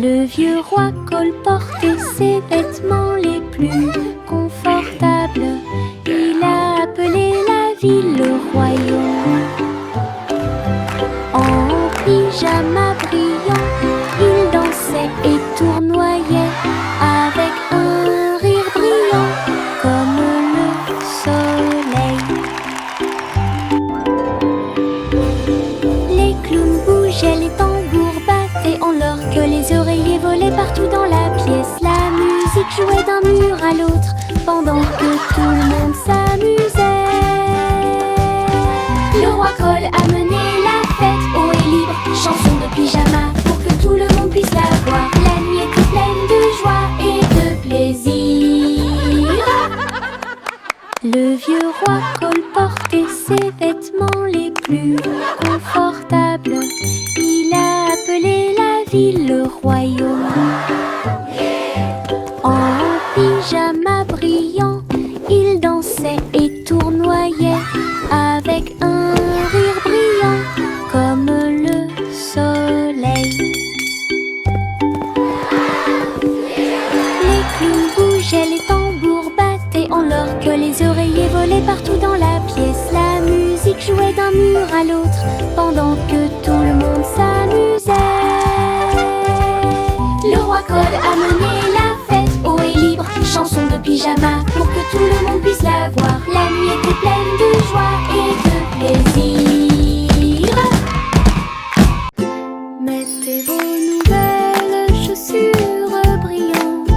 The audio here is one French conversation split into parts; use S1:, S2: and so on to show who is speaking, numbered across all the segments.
S1: Le vieux roi colportait ses vêtements les plus confortables. Il a appelé la ville le royaume. En pyjama brillant, il dansait et tournoyait avec un rire brillant comme le soleil. Les clowns bougeaient, les tambours battaient en l'or que les oreillers volaient partout dans la pièce. La musique jouait d'un mur à l'autre pendant que tout le monde s'amusait. Le roi Cole a mené la fête haut et libre, chanson de pyjama pour que tout le monde puisse la voir. La nuit était pleine de joie et de plaisir. Le vieux roi Cole portait ses vêtements les plus confortables. Il a appelé la ville le royaume. En pyjama brillant, il dansait et tournoyait avec un rire brillant comme le soleil. Les clowns bougeaient, les tambours battaient en l'or que les oreillers volaient partout dans la pièce. La musique jouait d'un mur à l'autre pendant que tout le monde s'amusait. Le roi Cole a mené la fête haut et libre, chanson de pyjama pour que tout le monde puisse la voir. La nuit était pleine de joie et de plaisir. Mettez vos nouvelles chaussures brillantes.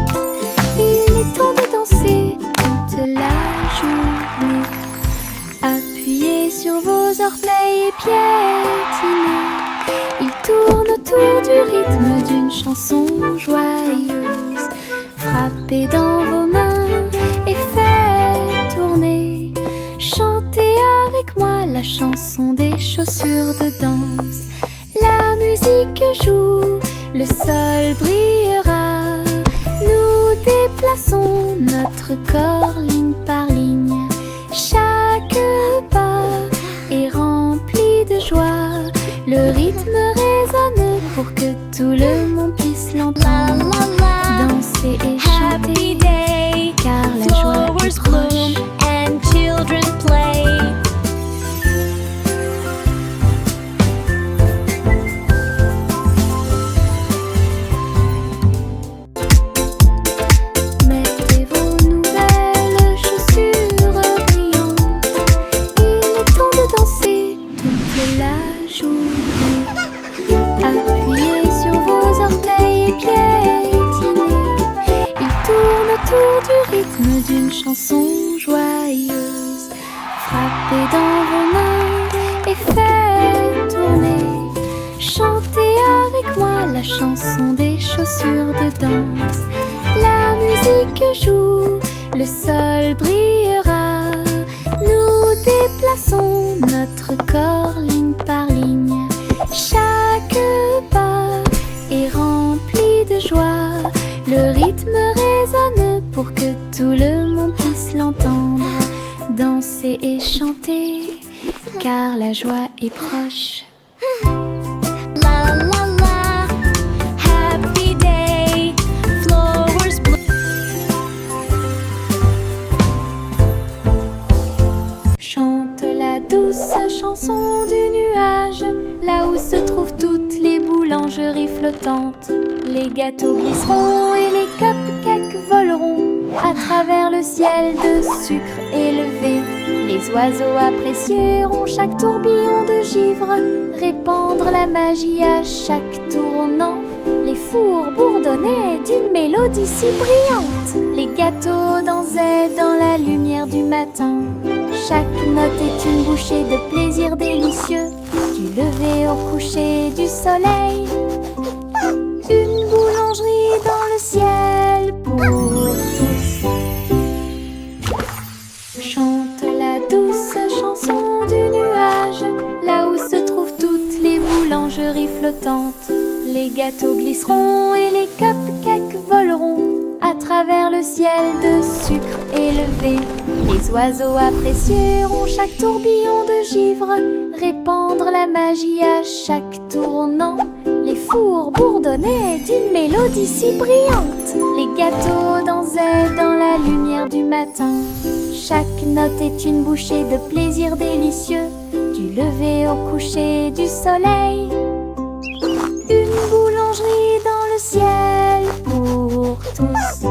S1: Il est temps de danser toute la journée. Appuyez sur vos orteils et piétinez. Il tourne autour du rythme d'une chanson joyeuse. Frappez dans vos mains et faites tourner. Chantez avec moi la chanson des chaussures de danse. La musique joue, le sol brillera. Nous déplaçons notre corps ligne par ligne. Chaque pas est rempli de joie. Le rythme résonne pour que tout le monde puisse l'entendre. Danser et chanter, car la joie est proche.
S2: And children play.
S1: Mettez vos nouvelles chaussures brillantes. Il est temps de danser toute la journée. Appuyez sur vos orteils et piétinez. Il tourne autour du rythme d'une chanson joyeuse. Frappez dans vos mains et faites tourner. Chantez avec moi la chanson des chaussures de danse. La musique joue, le sol brillera. Nous déplaçons notre corps ligne par ligne. Chaque pas est rempli de joie. Le rythme résonne pour que tout le monde puisse l'entendre. Danser et chanter, car la joie est proche.
S2: La la la, happy day, flowers bloom.
S1: Chante la douce chanson du nuage, là où se trouvent toutes les boulangeries flottantes. Les gâteaux glisseront et les cupcakes voleront à travers le ciel de sucre élevé. Les oiseaux apprécieront chaque tourbillon de givre, répandre la magie à chaque tournant. Les fours bourdonnaient d'une mélodie si brillante. Les gâteaux dansaient dans la lumière du matin. Chaque note est une bouchée de plaisir délicieux, du lever au coucher du soleil. Une boulangerie dans le ciel pour tous. Chante la douce chanson du nuage, là où se trouvent toutes les boulangeries flottantes. Les gâteaux glisseront et les cupcakes voleront à travers le ciel de sucre élevé. Les oiseaux apprécieront chaque tourbillon de givre, répandre la magie à chaque tournant. Les four bourdonnait d'une mélodie si brillante. Les gâteaux dansaient dans la lumière du matin. Chaque note est une bouchée de plaisir délicieux, du lever au coucher du soleil. Une boulangerie dans le ciel pour tous.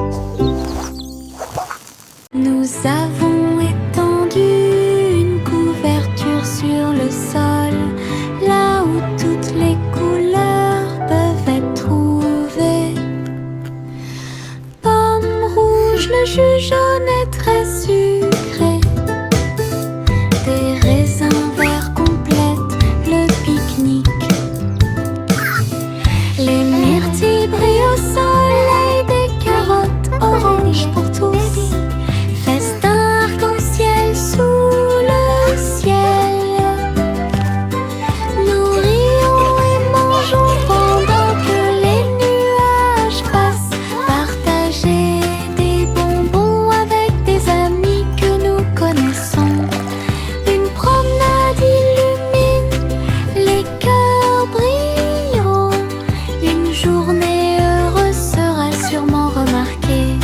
S1: Nous avons étendu une couverture sur le sol, là où toutes les couleurs peuvent être trouvées. Pomme rouge, le jus jaune est très sucré. Des raisins verts complètent le pique-nique. Les myrtilles brillent au soleil, des carottes oranges pour tous. Festin arc-en-ciel sous le ciel. Nous rions et mangeons pendant que les nuages passent. Partager des bonbons avec des amis que nous connaissons. Une promenade illumine, les cœurs brilleront. Une journée heureuse sera sûrement remarquée.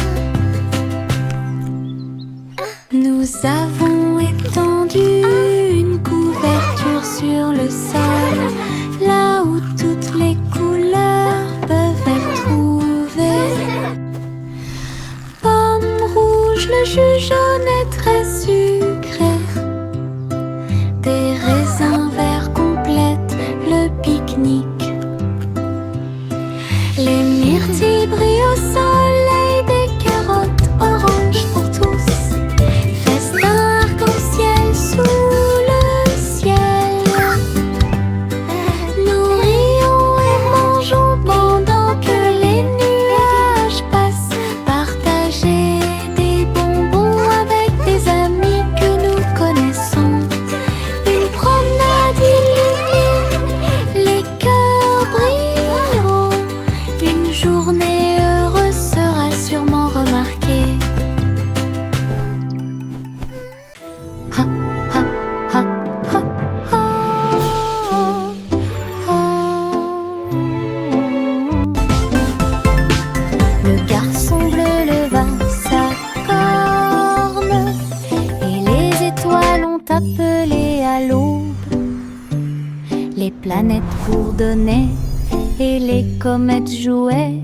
S1: Nous avons étendu une couverture sur le sol, là où toutes les couleurs peuvent être trouvées. Pomme rouge, le jus jaune est très sucré. Des raisins verts complètent le pique-nique. Les myrtilles brillent au soleil, des carottes oranges pour tous. Festin arc-en-ciel sous le ciel. Nous rions et mangeons pendant que les nuages passent. Partager des bonbons avec des amis que nous connaissons. Une promenade illumine, les cœurs brilleront. Une journée heureuse sera sûrement remarquée. Ha, ha, ha, ha, ha. Le garçon bleu leva sa corne et les étoiles ont appelé à l'aube. Les planètes bourdonnaient et les comètes jouaient.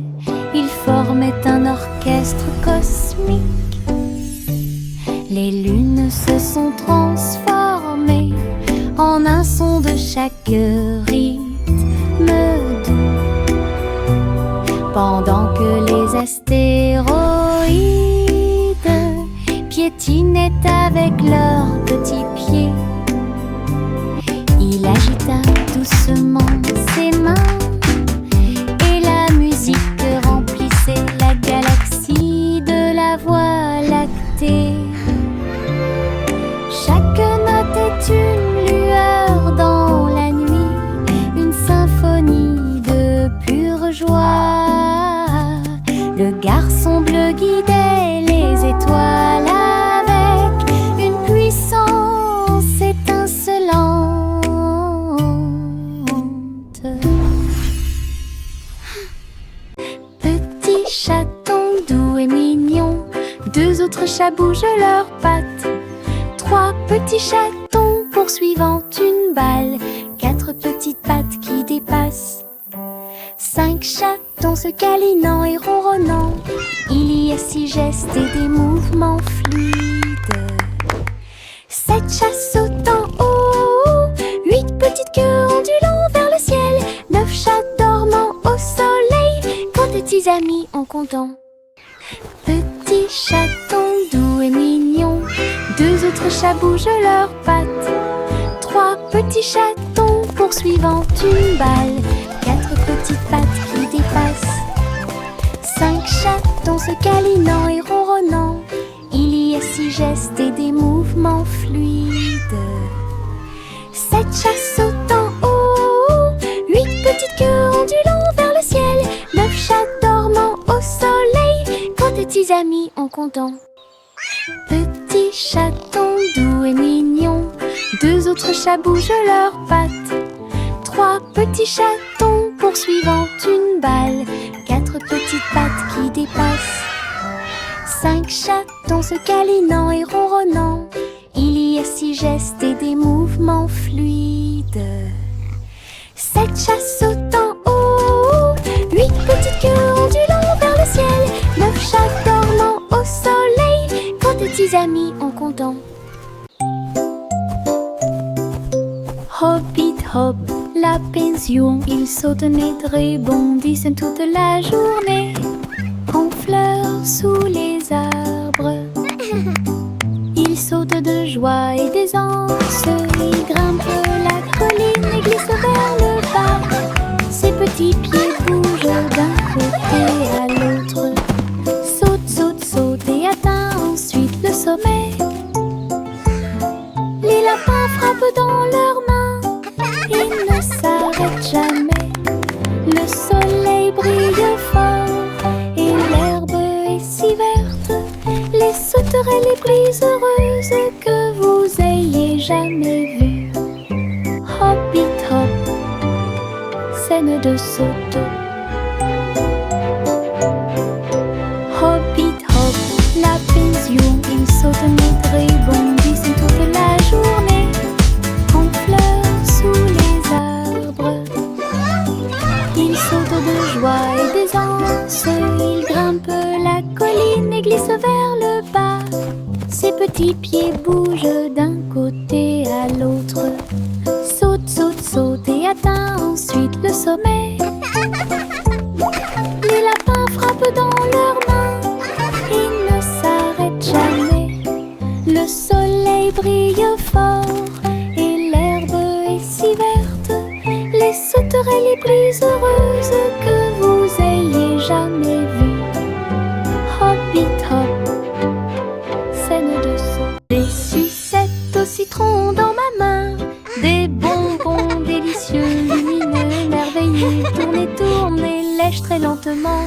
S1: Ils formaient un orchestre cosmique. Les lunes se sont transformées en un son de chaque rythme doux. Pendant que les astéroïdes piétinaient avec leurs petits pieds, il agita doucement ses mains et la musique remplissait la galaxie de la Voie lactée. Chaque note est une lueur dans la nuit, une symphonie de pure joie. Le garçon bleu guidait les étoiles avec une puissance étincelante. Petit chaton doux et mignon, deux autres chats bougent leurs pattes. Trois petits chatons poursuivant une balle, quatre petites pattes qui dépassent. Cinq chatons se câlinant et ronronnant. Il y a six gestes et des mouvements fluides. Sept chats sautant haut, huit petites queues ondulant vers le ciel. Neuf chats dormant au soleil, quand de petits amis en comptant. Petit chaton doux et mignon, deux autres chats bougent leurs pattes. Trois petits chatons poursuivant une balle, quatre petites pattes qui dépassent. Cinq chatons se câlinant et ronronnant. Il y a six gestes et des mouvements fluides. Sept chats sautant haut, huit petites queues ondulant vers le ciel. Neuf chats dormant au soleil, quand de petits amis en comptant. Petit chaton doux et mignon, deux autres chats bougent leurs pattes. Trois petits chatons poursuivant une balle. 4 petites pattes qui dépassent. 5 chatons se câlinant et ronronnant. Il y a 6 gestes et des mouvements fluides. 7 chats sautent en haut. 8 petites queues ondulant vers le ciel. 9 chats dormant au soleil. Quand tes petits amis en comptant. Hoppit hop, la pension. Ils sautent et rebondissent toute la journée. En fleurs sous les arbres. Ils sautent de joie et d'aisance. Ils grimpent la colline et glissent vers le bas. Ses petits pieds bougent d'un côté à l'autre. Saute, saute, saute et atteint ensuite le sommet. Les lapins frappent dans leurs mains. Ils ne s'arrêtent jamais. Le soleil brille fort et l'herbe est si verte. Les sauterelles les plus heureuses que vous ayez jamais vues. Hoppit hop, scène de saut. Hoppit hop, la pension. Ils sautent et rebondissent toute la journée. En fleurs sous les arbres. Ils sautent de joie et d'aisance. Ils grimpent la colline et glissent vers le bas. Ses petits pieds bougent d'un côté à l'autre. Saute, saute, saute et atteint ensuite le sommet. Les lapins frappent dans leurs mains. Ils ne s'arrêtent jamais. Le soleil brille fort et l'herbe est si verte. Les sauterelles les plus heureuses que vous ayez jamais vues. Hoppit hop, scène de saut. Des sucettes au citron dans ma main. Des bonbons délicieux, lumineux, merveilleux. Tourne et tourne et lèche très lentement.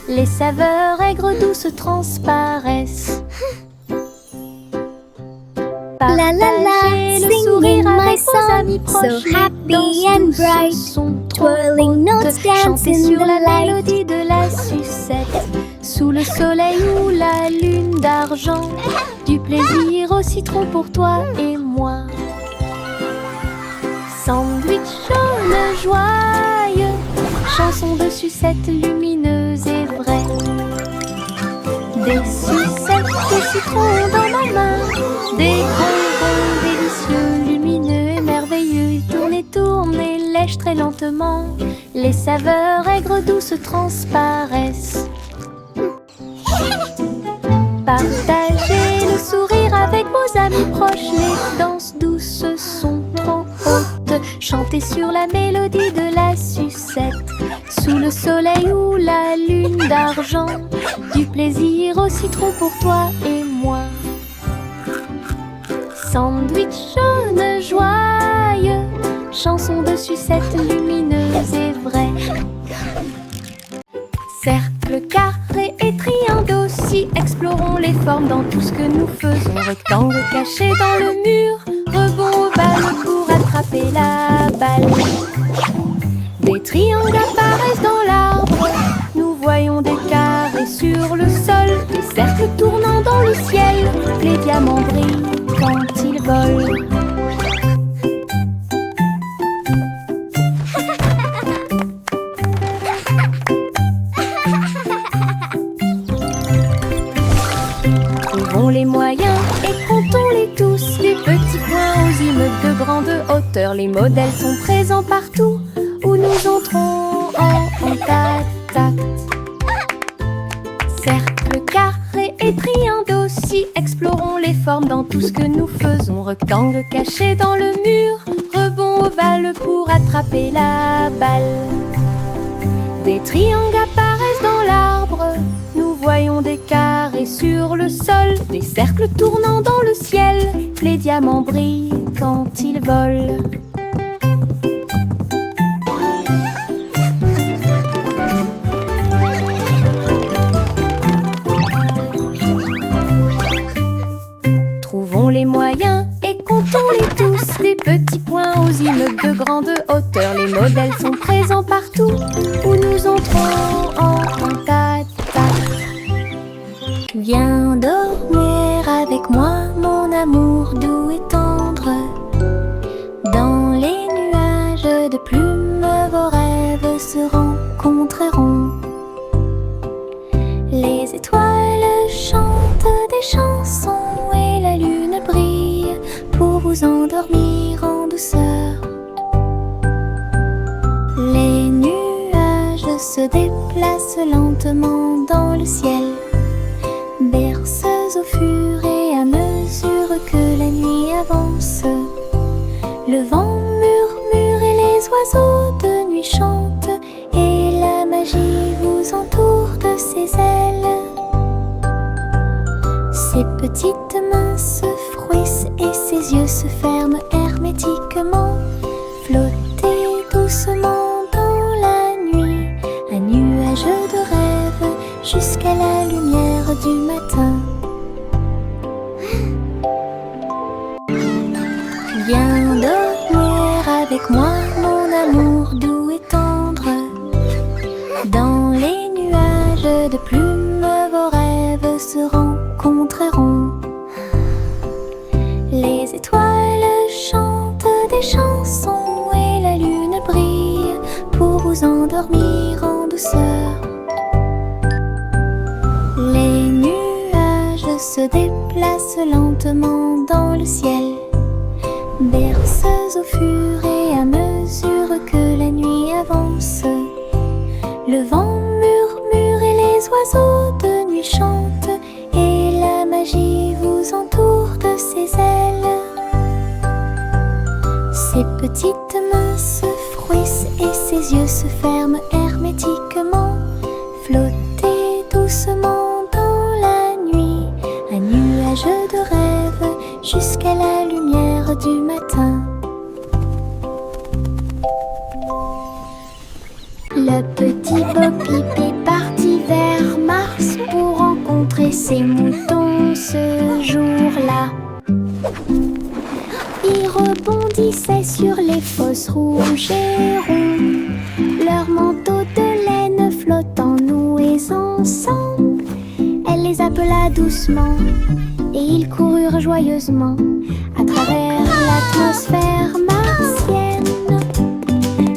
S1: Les saveurs aigres douces transparaissent.
S2: La la la,
S1: Partagez le
S2: singing
S1: sourire
S2: my
S1: avec vos
S2: song,
S1: amis
S2: so
S1: proches.
S2: happy
S1: Les
S2: and
S1: danses
S2: bright.
S1: sont trop
S2: Twirling
S1: hautes.
S2: notes,
S1: Chantez
S2: dancing
S1: sur
S2: the
S1: la
S2: light.
S1: mélodie de la sucette. Sous le soleil ou la lune d'argent. Du plaisir au citron pour toi et moi. Sandwich jaune joyeux. Chanson de sucette lumineuse et vraie. Des sucettes de citron dans ma main. Des bonbons délicieux, lumineux et merveilleux. Tourne et tourne et lèche très lentement. Les saveurs aigres douces transparaissent. Partagez le sourire avec vos amis proches. Les danses douces sont trop hautes. Chantez sur la mélodie de la sucette. Sous le soleil ou la lune d'argent. Du plaisir au citron pour toi et moi. Sandwich jaune joyeux. Chanson de sucette lumineuse et vraie. Cercle, carré et triangle aussi. Explorons les formes dans tout ce que nous faisons. Rectangle caché dans le mur. Rebond ovale pour attraper la balle. Des triangles apparaissent dans l'arbre. Nous voyons des carrés sur le sol. Des cercles tournant dans le ciel. Les diamants brillent quand ils volent. Trouvons les moyens et comptons-les tous. Les petits points aux immeubles de grande hauteur. Les modèles sont présents partout où nous entrons en contact. Cercle, carré et triangle aussi. Explorons les formes dans tout ce que nous faisons. Rectangle caché dans le mur. Rebond ovale pour attraper la balle. Des triangles apparaissent dans l'arbre. Nous voyons des carrés sur le sol. Des cercles tournant dans le ciel. Les diamants brillent quand ils volent. Trouvons les moyens et comptons-les tous. Les petits points aux immeubles de grande hauteur. Les modèles sont présents partout où nous entrons en contact. Viens dormir avec moi, mon amour doux et tendre. Dans les nuages de plumes, vos rêves se rencontreront. Les étoiles chantent des chansons et la lune brille pour vous endormir en douceur. Les nuages se déplacent lentement dans le ciel, berceuses au fur et à mesure que la nuit avance. Le vent murmure et les oiseaux de nuit chantent, et la magie vous entoure de ses ailes. Ses petites mains se frouissent et ses yeux se ferment hermétiquement. Flottez doucement dans la nuit, un nuage de rêve jusqu'à la lumière du matin. Viens dormir avec moi, mon amour doux et tendre. Dans les nuages de plumes, vos rêves se rencontreront. Les étoiles chantent des chansons et la lune brille pour vous endormir en douceur. Les nuages se déplacent lentement dans le ciel, berceuses au fur et à mesure que la nuit avance. Le vent murmure et les oiseaux de nuit chantent, et la magie vous entoure de ses ailes. Ses petites mains se frouissent et ses yeux se ferment hermétiquement. Flottez doucement dans la nuit, un nuage de rêve jusqu'à la lumière du matin. Le petit Bo-Peep est parti vers Mars pour rencontrer ses moutons ce jour-là. Ils rebondissaient sur les fosses rouges et ronds, leurs manteaux de laine flottant noués ensemble. Elle les appela doucement et ils coururent joyeusement à travers l'atmosphère martienne.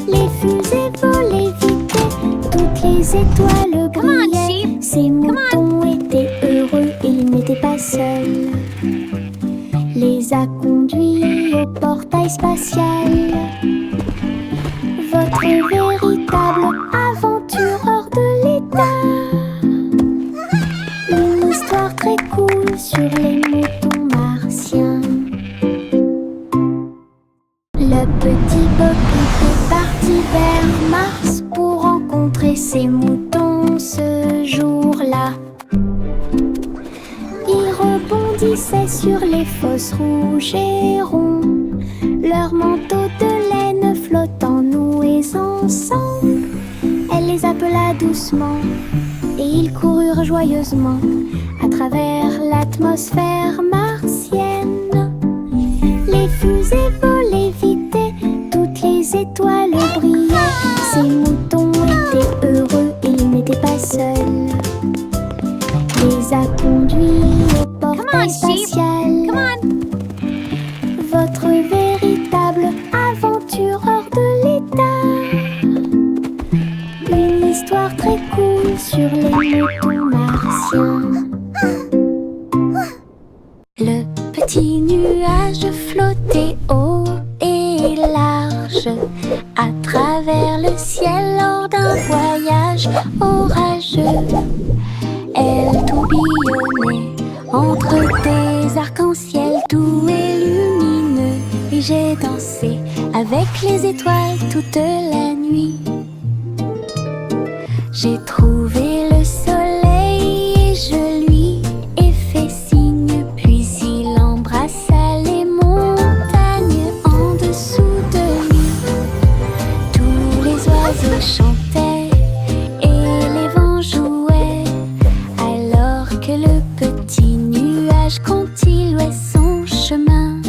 S1: Les fusées volaient vite, toutes les étoiles brillaient. Ces moutons étaient heureux, ils n'étaient pas seuls. Les a conduits au portail spatial. Votre véritable aventureur de l'état. Une histoire très cool sur les moutons martiens. Le petit Bo-Peep est parti vers Mars pour rencontrer ses moutons ce jour-là. Ils rebondissaient sur les fosses rouges et ronds, leurs manteaux de laine flottant noués ensemble. Elle les appela doucement et ils coururent joyeusement à travers l'atmosphère martienne. Les fusées volaient vite, toutes les étoiles brillaient. Ces moutons étaient heureux, ils n'étaient pas seuls. Les a conduits au portail spatial. Votre véritable aventureur de l'état. Une histoire très cool sur les moutons martiens. Le petit nuage flottait haut et large à travers le ciel lors d'un voyage orageux. Elle tourbillonnait entre des arcs-en-ciel doux et lumineux, et j'ai dansé avec les étoiles toute la nuit. J'ai trouvé le soleil et je lui ai fait signe, puis il embrassa les montagnes en dessous de lui. Tous les oiseaux chantaient et les vents jouaient, alors que le petit nuage continuait son chemin.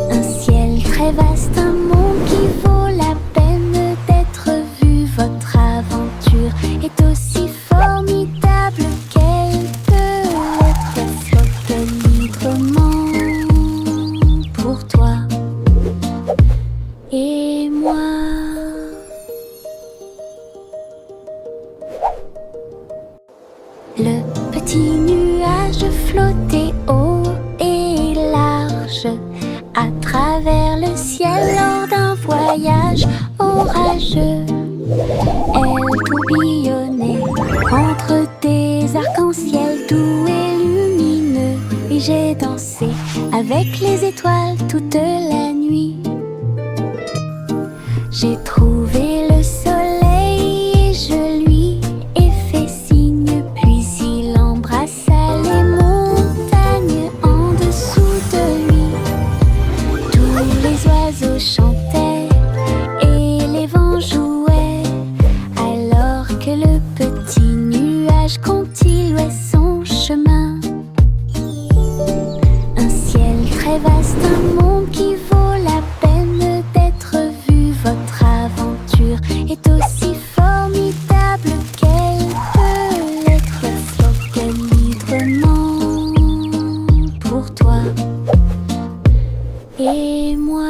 S1: Un ciel très vaste vaste, un monde qui vaut la peine d'être vu. Votre aventure est aussi formidable qu'elle peut l'être. Flotte librement pour toi et moi. Le petit nuage flottait haut et large à travers le ciel lors d'un voyage orageux. Elle tourbillonnait entre des arcs-en-ciel doux et lumineux, et j'ai dansé avec les étoiles toute la nuit. J'ai trouvé le soleil et je lui ai fait signe, puis il embrassa les montagnes en dessous de lui. Tous les oiseaux chantaient et les vents jouaient, alors que le petit nuage continuait son chemin. Un ciel très vaste, un monde qui vaut la peine d'être vu. Votre aventure est aussi formidable qu'elle peut l'être. Flotte librement pour toi et moi.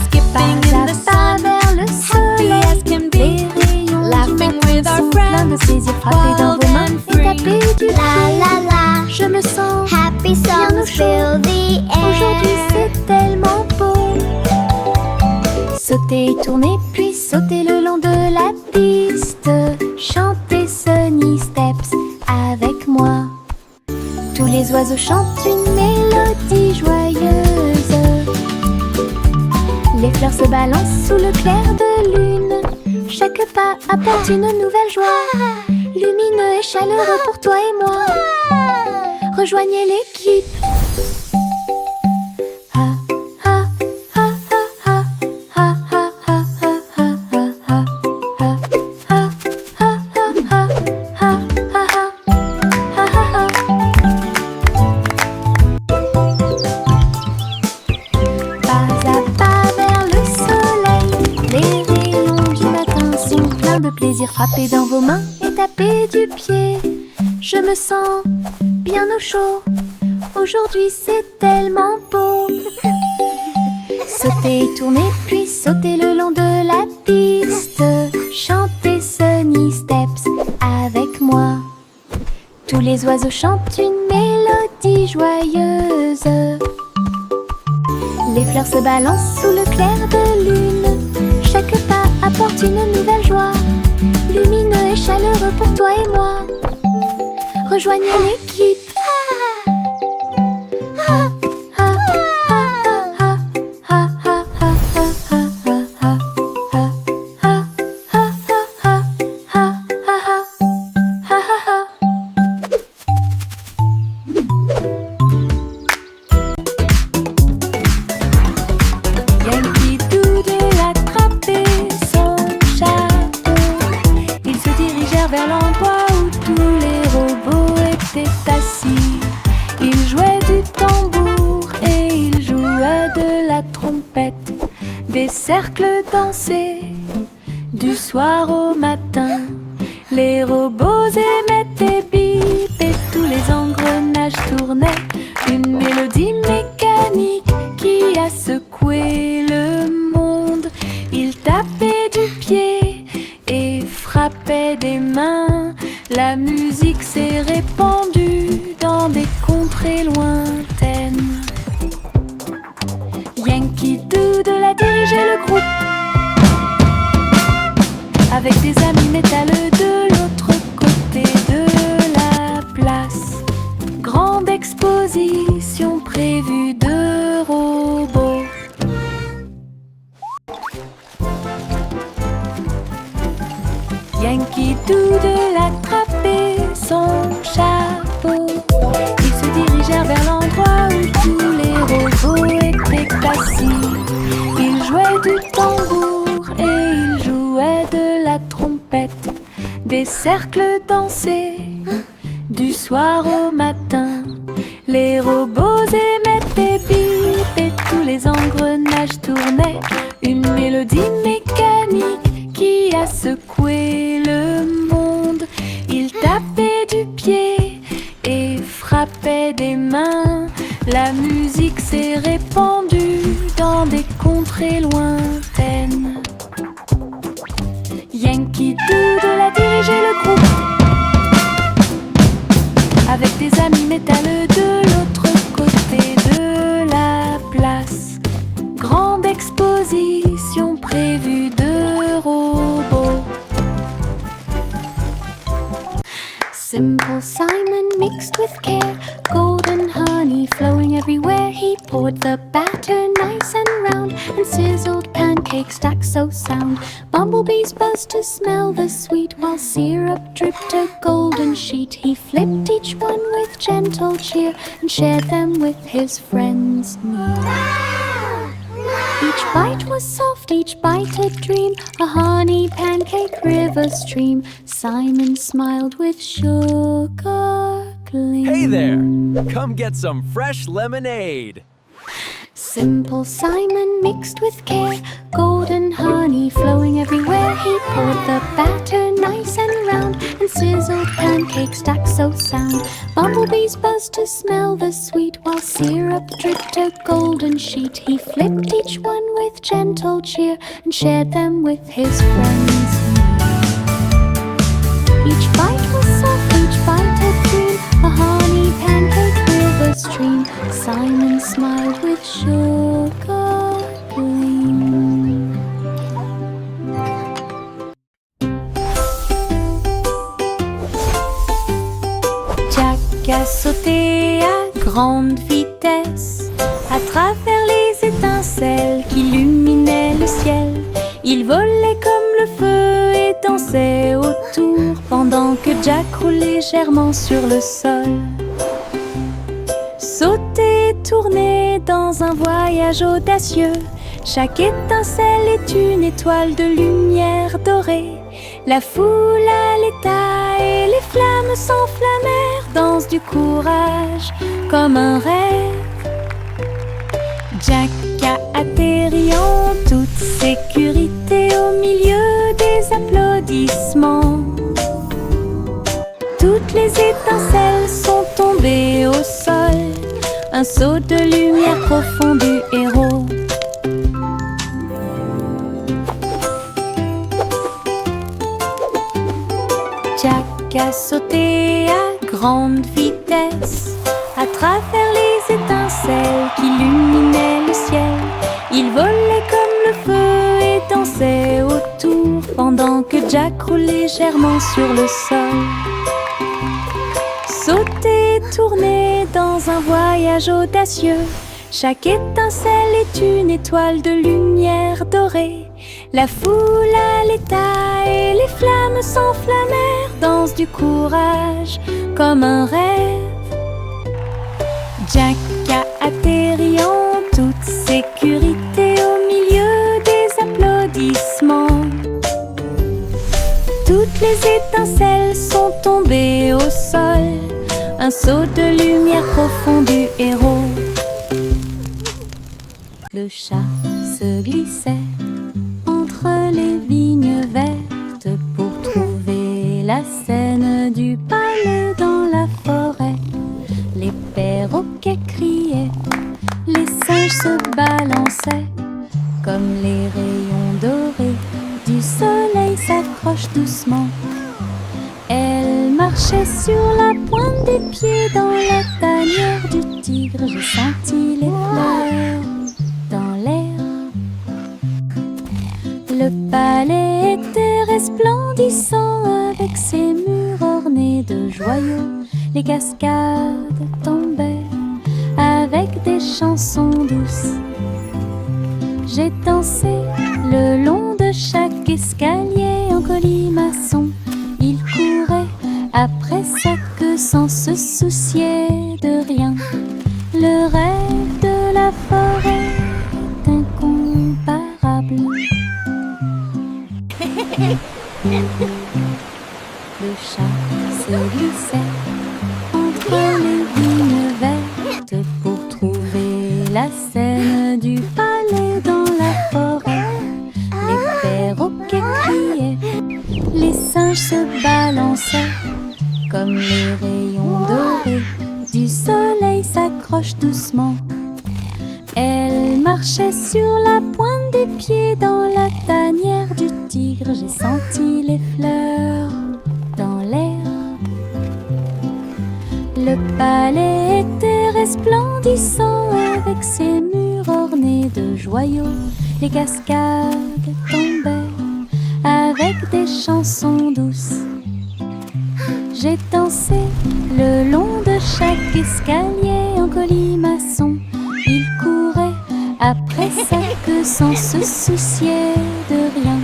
S2: Skipping in the sun,
S1: Vers le soleil,
S2: happy as can be,
S1: les rayons
S2: laughing
S1: du
S2: with
S1: matin
S2: our
S1: sont pleins de
S2: friends,
S1: plaisir. Frapper dans
S2: wild
S1: vos mains
S2: and
S1: et
S2: free.
S1: taper du
S2: La
S1: pied.
S2: la la,
S1: Je me sens
S2: happy
S1: bien au
S2: songs
S1: chaud.
S2: fill the air.
S1: Aujourd'hui c'est tellement beau. Sauter, tourner, puis sauter le long de la piste. Chanter Sunny Steps avec moi. Tous les oiseaux chantent une mélodie joyeuse. Les fleurs se balancent sous le clair de lune. Chaque pas apporte une nouvelle joie. Lumineux et chaleureux pour toi et moi. Rejoignez l'équipe. Ah, ah, ah, ah, ah, ah, ah, ah, ah, ah, ah, ah, ah, ah, ah, ah, ah. Pas à pas vers le soleil, les rayons du matin sont pleins de plaisir. Frappez dans vos mains et tapez du pied. Je me sens bien au chaud. Aujourd'hui c'est tellement beau. Sautez, tournez, puis sautez le long de la piste. Chantez Sunny Steps avec moi. Tous les oiseaux chantent une mélodie joyeuse. Les fleurs se balancent sous le clair de lune. Chaque pas apporte une nouvelle joie. Lumineux et chaleureux pour toi et moi. Rejoignez l'équipe. Yankee Doodle attrapait son chapeau. Ils se dirigèrent vers l'endroit où tous les robots étaient assis. Ils jouaient du tambour et ils jouaient de la trompette. Des cercles dansaient du soir au matin. Les robots émettaient bip et tous les engrenages tournaient. Une mélodie mécanique qui a secoué le monde. Ils tapaient du pied et frappaient des mains. La musique s'est répandue dans des contrées lointaines. Yankee Doodle a dirigé le groupe avec des amis métalleux de l'autre côté de la place. Grande exposition prévue de robots. Yankee Doodle attrapait son chapeau. Ils se dirigèrent vers l'endroit où tous les robots étaient assis. Ils jouaient du tambour et ils jouaient de la trompette. Des cercles dansaient du soir au matin. frappaient des mains. La musique s'est répandue dans des contrées lointaines. Yankee Doodle a dirigé le groupe avec des amis métalleux de l'autre côté de la place. Grande exposition prévue de robots. Simple Simon mixed with care, golden honey flowing everywhere. He poured the batter nice and round, and sizzled pancakes stacked so sound. Bumblebees buzzed to smell the sweet, while syrup dripped a golden sheet. He flipped each one with gentle cheer, and shared them with his friends near. Each bite was soft, each bite a dream, a honey pancake river stream. Simon smiled with sugar gleam.
S3: Hey there! Come get some fresh lemonade!
S1: Simple Simon mixed with care, golden honey flowing everywhere. He poured the batter nice and round, and sizzled pancakes stacked so sound. Bumblebees buzzed to smell the sweet, while syrup dripped a golden sheet. He flipped each one with gentle cheer, and shared them with his friends. Each bite was soft, each bite a dream, a honey pancake river stream. Simon smiled with sugar gleam. Jack a sauté à grande vitesse à travers les étincelles qui illuminaient le ciel. Il volait comme le feu et dansait autour, pendant que Jack roulait légèrement sur le sol. Sauter et tourner dans un voyage audacieux. Chaque étincelle est une étoile de lumière dorée. La foule à l'état et les flammes s'enflammèrent. Danse du courage comme un rêve. Jack a atterri en toute sécurité au milieu des applaudissements. Toutes les étincelles sont tombées au sol. Un saut de lumière profond du héros. Jack a sauté à grande vitesse à travers les étincelles qui illuminaient le ciel. Il volait comme le feu et dansait autour, pendant que Jack roulait légèrement sur le sol. Sauter et tourner dans un voyage audacieux. Chaque étincelle est une étoile de lumière dorée. La foule à l'état et les flammes s'enflammèrent. Danse du courage comme un rêve. Jack a atterri en toute sécurité au milieu des applaudissements. Toutes les étincelles sont tombées au sol. Un saut de lumière profond du héros. Le chat se glissait entre les vignes vertes pour trouver la scène du palais dans la forêt. Les perroquets criaient, les singes se balançaient, comme les rayons dorés du soleil s'accrochent doucement. Elle marchait sur la pointe des pieds dans la tanière du tigre. J'ai senti les fleurs dans l'air. Le palais était resplendissant avec ses murs ornés de joyaux. Les cascades tombaient avec des chansons douces. J'ai dansé le long de chaque escalier en colimaçon. Il courait après sa queue sans se soucier de rien. Le rêve de la forêt est incomparable. Le chat se glissait entre les vignes vertes pour trouver la scène du palais dans la forêt. Les perroquets criaient, les singes se balançaient comme les rayons dorés du soleil s'accroche doucement. Elle marchait sur la pointe des pieds dans la tanière du tigre. J'ai senti les fleurs dans l'air. Le palais était resplendissant avec ses murs ornés de joyaux. Les cascades tombaient avec des chansons douces. J'ai dansé le long de chaque escalier en colimaçon. Il courait après sa queue sans se soucier de rien.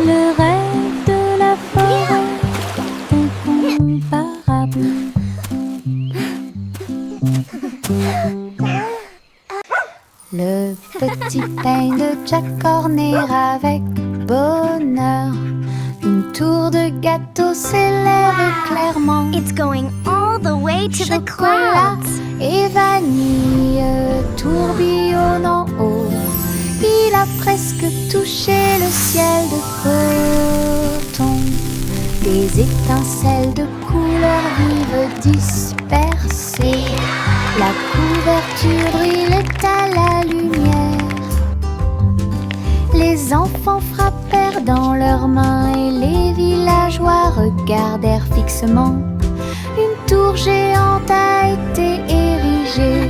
S1: Le rêve de la forêt est incomparable. Le petit pain de Jack Horner avec bonheur. Une tour de gâteau s'élève clairement.
S2: It's going all the way to the
S1: Chocolat
S2: clouds.
S1: et vanille tourbillonnent en haut. Il a presque touché le ciel de coton. Des étincelles de couleurs vives dispersées. La couverture brillait à la lumière. Les enfants frappèrent dans leurs mains et les villageois regardèrent fixement. Une tour géante a été érigée.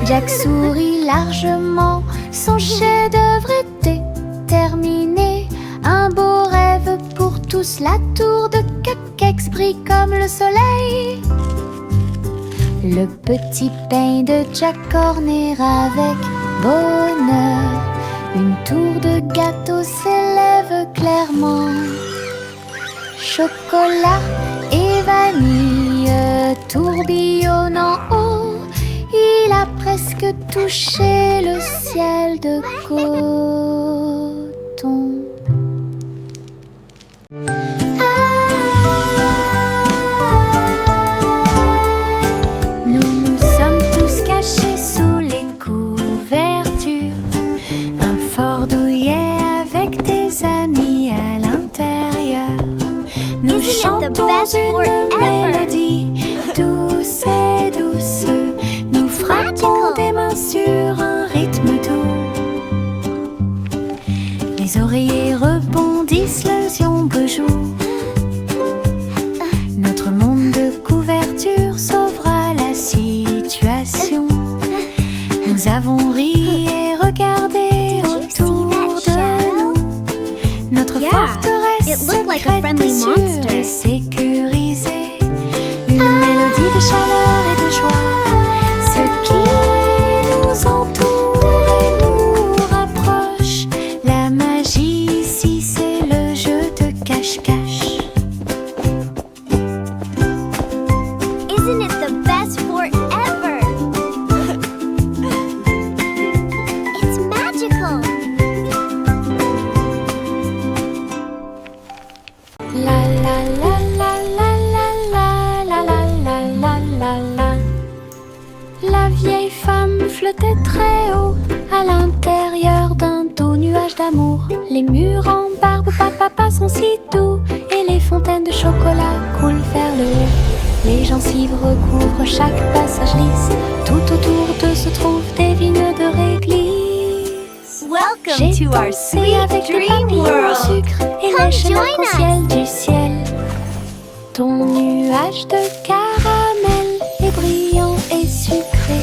S1: Jack sourit largement, son chef-d'œuvre était terminé. Un beau rêve pour tous, la tour de Cupcakes brille comme le soleil. Le petit pain de Jack Horner avec bonheur. Une tour de gâteau s'élève clairement. Chocolat et vanille tourbillonnent en haut. Il a presque touché le ciel de coton. Nous nous sommes tous cachés sous les couvertures. Un fort douillet avec des amis à l'intérieur. Nous
S2: Isn't it the
S1: chantons
S2: best
S1: une
S2: forever?
S1: mélodie douce et douce. Nous frappons des mains sur un rythme doux. Les oreillers rebondissent, les ombres jouent. Notre monde de couverture sauvera la situation. Nous avons ri et regardé autour de nous. Notre
S2: Yeah,
S1: forteresse
S2: it looked like a
S1: secrète
S2: friendly
S1: sûre
S2: monster.
S1: et sécurisée. Une mélodie de chaleur et de joie. Ce qui nous entoure et nous rapproche. La magie ici, c'est le jeu de cache-cache.
S2: Isn't it the best forever? It's magical.
S1: La la la la la la la la la la la la la. La vieille femme flottait très haut à l'intérieur d'un doux nuage d'amour. Les murs en barbe papa sont si doux et les fontaines de chocolat coulent vers le haut. Les gencives recouvrent chaque passage lisse. Tout autour d'eux se trouvent des vignes de réglisse.
S2: Welcome
S1: J'ai
S2: to our
S1: dansé
S2: sweet
S1: avec des
S2: dream
S1: papillons au
S2: world.
S1: sucre et
S2: Come
S1: lèche
S2: join
S1: l'arc-en-ciel du ciel. Ton nuage de caramel est brillant et sucré.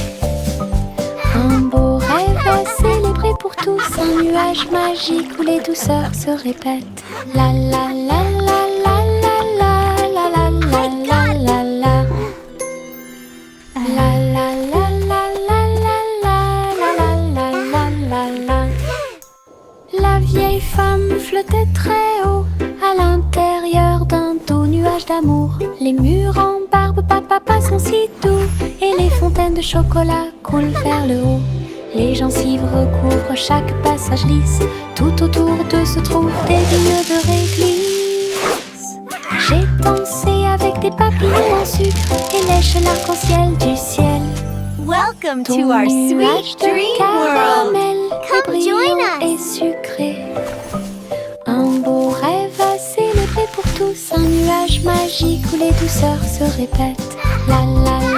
S1: Un beau rêve à célébrer pour tous. Un nuage magique où les douceurs se répètent. La la la la la la la la la la la la la. La la la la la la la la la la la la. La vieille femme flottait très haut à l'intérieur d'un doux nuage d'amour. Les murs en barbe papa sont si doux et les fontaines de chocolat coulent vers le haut. Les gencives recouvrent chaque passage lisse. Tout autour d'eux se trouvent des vignes de réglisse. J'ai dansé avec des papillons en sucre et lèche l'arc-en-ciel du ciel.
S2: Welcome
S1: Ton
S2: to our
S1: nuage
S2: sweet
S1: de
S2: dream world.
S1: caramel est
S2: Come join
S1: brillant
S2: us.
S1: et sucré. Un beau rêve à célébrer pour tous. Un nuage magique où les douceurs se répètent. La la la.